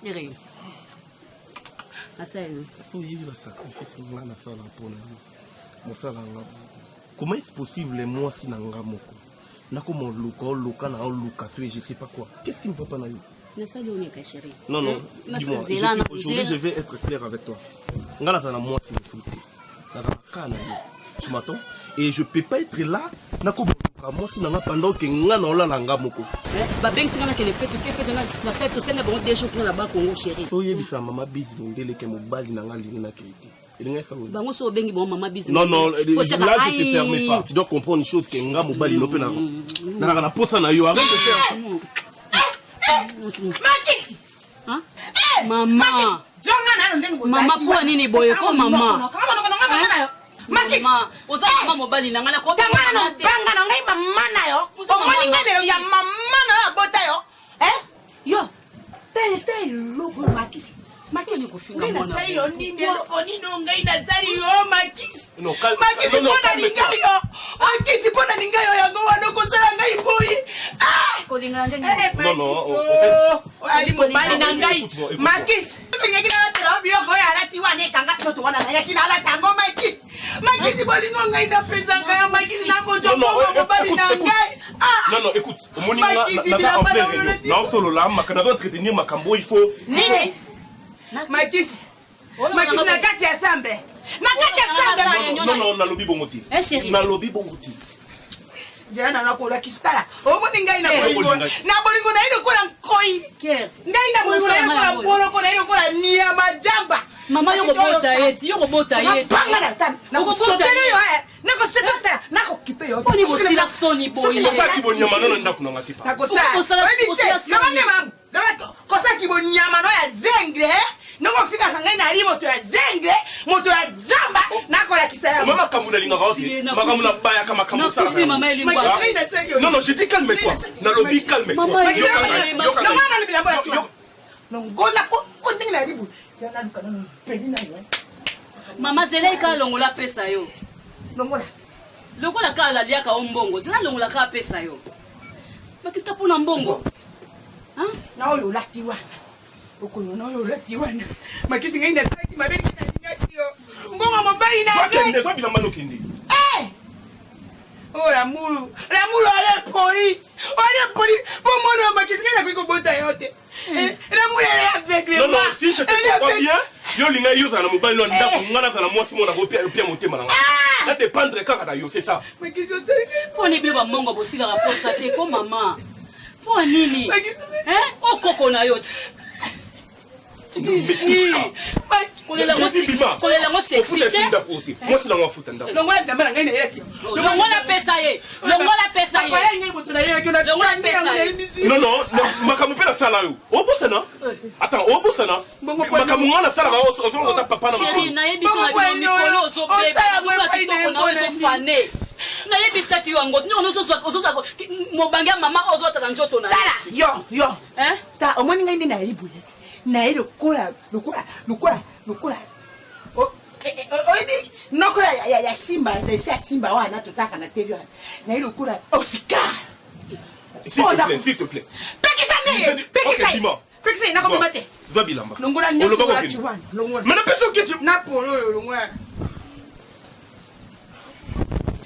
Eri. Assaïn. Comment est-ce possible, moi, si nanga moko? Na comme luka, na luka, je sais pas quoi. Qu'est-ce qui ne va pas na yo? Non, non, dis-moi, aujourd'hui je vais être clair avec toi. Ngala tana moi si tu m'attends? Et je peux pas être là, na comme moi si nanga pendant que ngana ola nanga moko. Ba beng singa na kene fetu ke fetu na seto senga bon des jours na ba Congo chérie. So yebisa mama busy ndele ke mobali nanga linga keiti. Bango so bengi bon mama busy. Non non, là je te permets pas. Tu dois comprendre une chose que nga mobali no pe na na posa na yo, arrête de faire. Makisi. Hein? Maman. Maman pour nini boye ko maman. Makisi. Oza mama mobali na ngala ko banga na ngai mama na yo. Omoni ngai ya mama na bota yo. Yo. Te logo Makisi. Makisi kufinga mwana. Ngai yo nini konino ngai na zari yo Makisi. Makisi pona ningai yo. Makisi pona ningai yo yango wana ko sala ngai boyi. Kolinga ndenge. Non non, ali mobali na ngai. Makisi. Kunyekina na terapi yo go ya lati wane kanga toto wana na yakina la tango Makisi. Makisi boli no ngai na pesa ngai Makisi na ko jomo mobali na ngai. Non non, écoute, mon na en plein réunion. Non solo là, makana doit entretenir makambo, il faut nini? Makisi. Makisi na kati ya sambe. Na kati ya sambe. Non non, na lobi bongoti. Chérie. Na lobi bongoti. Jana na ko la kisutala. Omoni ngai na bolingo. Na bolingo na ino ko la nkoi. Ngai na bolingo na ino ko la bolo ko na ino ko la nia majamba. Mama yo bota yeti, yo bota yeti. Panga na tan. Na ko sotelo yo na ko setota, na ko kipe yo. Oni bosila soni boye. Ko sa ki bonyama nona ndaku na ngati pa. Na ko sa. Yo mane mam. Ko sa ki bonyama no ya zengre. Nongo fika kangai na ali moto ya zengre, moto ya jamba na ko la kisaya. Mama kamuna linga vaoti. Makamuna baya kama kamu sala. Non non, je dis calme-toi. Na lobi calme. Mama yo kanga. Non gola ko ndingi na ribu. Jana dukana no pedi na yo. Mama zele ka longola pesa yo. Longola. Longola ka la liaka ombongo. Zela longola ka pesa yo. Makista pona mbongo. Hein? Na oyo lati wana. Okoyo na oyo lati wana. Makisi ngai na saki mabeki na ngati yo. Mbongo mobali na ngai. Toi bila mano kindi. Oh la mulu ale pori. Ole pori. Bon mono Makisi ngai na ko bota yote. La mulu elle aveugle. Non non, si je te comprends bien, yo linga yo za na mobali no ndako ngana za na mwasi mona ko pia motema na nga. Ça dépendre kaka da yo, c'est ça. Makisi oseli. Poni beba mongo bosila ka posa te ko mama. Po nini? O koko na yote. Kolela mo sexy. Moi c'est dans foot ndako. Longola dama ngai na yaki. Longola pesa ye. Longola pesa ye. Kwa ngai moto na yaki na non non, makamu pe na sala yo. Obosa na? Attends, obosa na? Makamu ngana sala ka ozo ta papa na. Chérie, na yebiso na bino mikolo zo bebe. Na kitoko na wezo fane. Na yebisa ki wango. Ni ono so mobangia mama ozo ta njoto na. Sala, yo. Ta omoni ngai ndi na libule. Na ile kola. Oibi noko ya Simba, ya Simba wana tutaka na TV wana. Na ile kola Oscar. S'il te plaît. Pekisa. Pekisa na ko mate. Dois bilamba. Longola nyoso la chiwana. Longola. Mais na peso que tu na polo longola.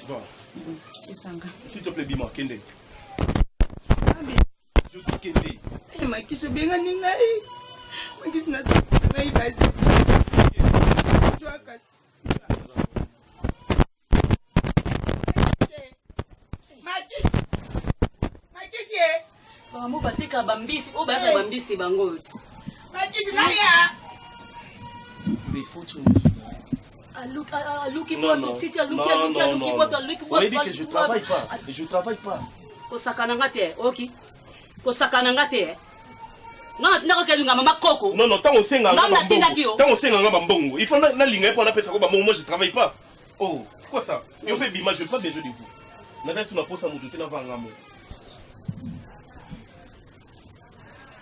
Bon. S'il te plaît, Bima, Kende. Je dis Kende. Makisi benga ningai. Makisi na ngai basi. Makisi. Bango batika bambisi, o bayaka bambisi bango. Makisi na ya. Mais faut tu Aluki poto titi aluki poto. Oui, que je travaille pas. Kosakana ngate, OK. Kosakana ngate. Nako kelunga mama koko. Non, tant senga ngamba. Tant senga ngamba mbongo. Il faut na linga pour na pesa ko ba moi je travaille pas. Oh, quoi ça? Yo fait bima, je pas besoin de vous. Na date na posa mutu tena vanga mo.